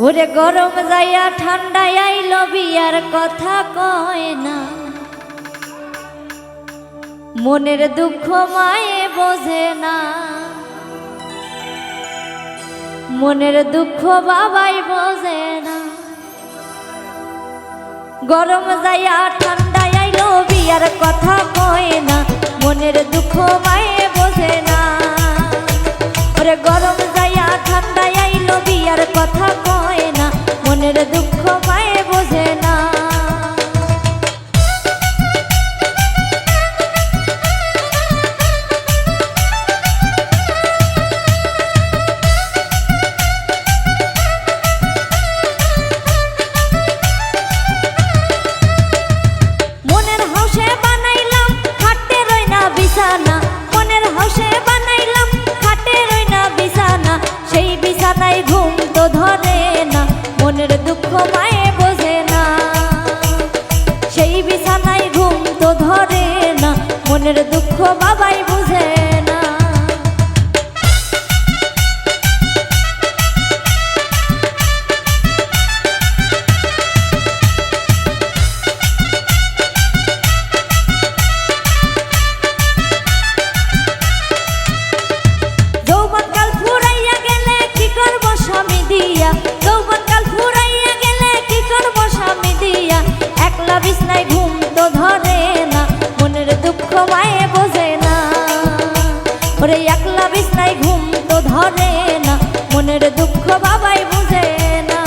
ওরে গরম যাইয়া ঠান্ডায় আইলো বিয়ার কথা কয় না, মনের দুঃখ মায়ে বোঝে না, মনের দুঃখ বাবাই বোঝে না। গরম যাইয়া ঠান্ডায় আইলো বিয়ার কথা কয় না, মনের দুঃখ মায়ে বোঝে না। ওরে গরম যাইয়া ঠান্ডায় আইলো বিয়ার কথা কয় না, মনের দুঃখ মায়ে বোঝে না। মনের হাউসে বানাইলাম খাটে রই না বিছানা, মনের হাউসে বানাইলাম খাটে রই না বিছানা, সেই বিছানায় ঘুম তো ধরে না, মনের দুঃখ মায়ে বোঝে না। সেই বিছানায় ঘুম তো ধরে না, মনের দুঃখ বাবাই বুঝে না। যৌবনকাল ফুরাইয়া গেলে কি করব স্বামী দিয়া, যৌবনকাল ফুরাইয়া গেলে কি করব স্বামী দিয়া, একলা বিছনায় ঘুম তো ধরে না, মনের দুঃখ মায়ে বোঝে না। ওরে একলা বিছনায় ঘুম তো ধরে না, মনের দুঃখ বাবাই বুঝে না।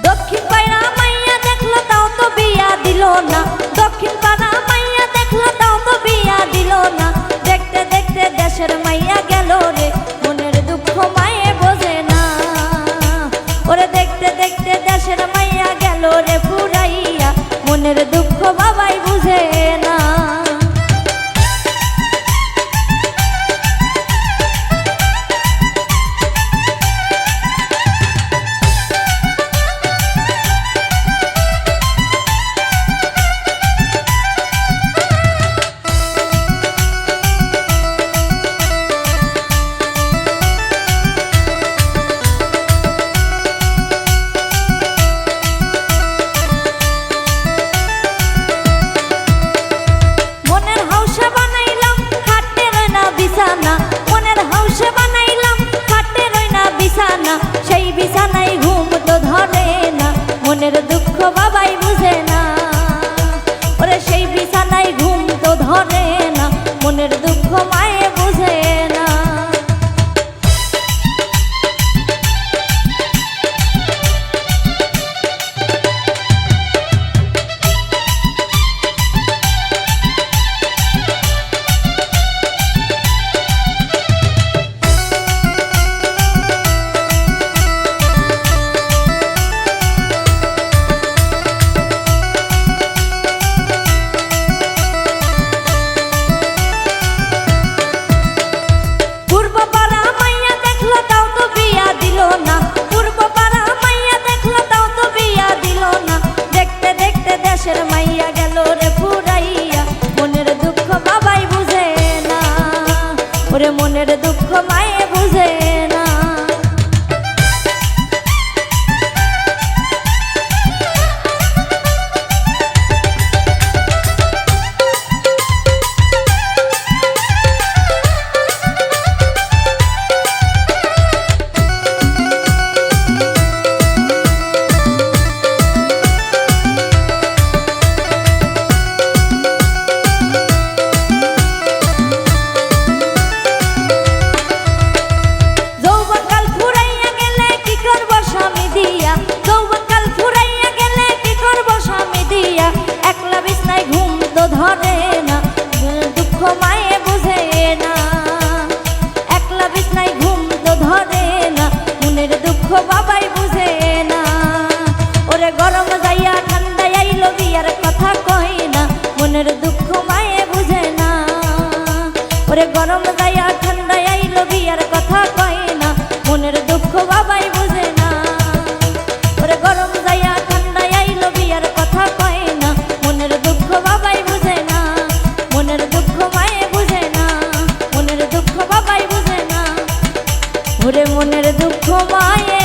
দক্ষিণ পাড়া মাইয়া দেখলো তাও তো বিয়া দিল না, দক্ষিণ পাড়া মাইয়া দেখলো তাও তো বিয়া দিল না, দেখতে দেখতে দেশের মাইয়া গেল রে, মনের দুঃখ মায়ে বোঝে না। ওরে দেখতে দেখতে দেশের মাইয়া গেল রে ফুরাইয়া, মনের দুঃখ বাবাই বুঝে না। মনের হাউসে বানাইলাম খাটে রই না বিছানা, মনের হাউসে বানাইলাম খাটে রই না বিছানা, সেই বিছানায় ঘুম তো ধরে না, মনের দুঃখ বাবাই বুঝে না। ওরে সেই বিছানায় ঘুম তো ধরে না, মনের দুঃখ মায়ে বুঝে না। ওরে গরম যাইয়া ঠান্ডা আইলো বিয়ার কথা কয় না, মনের দুঃখ বাবাই বুঝে না। ওরে গরম যাইয়া ঠান্ডা আইলো বিয়ার কথা কয় না, মনের দুঃখ বাবাই বুঝে না, মনের দুঃখ মায়ে বুঝে না, মনের দুঃখ বাবাই বুঝে না। ওরে মনের দুঃখ মায়ে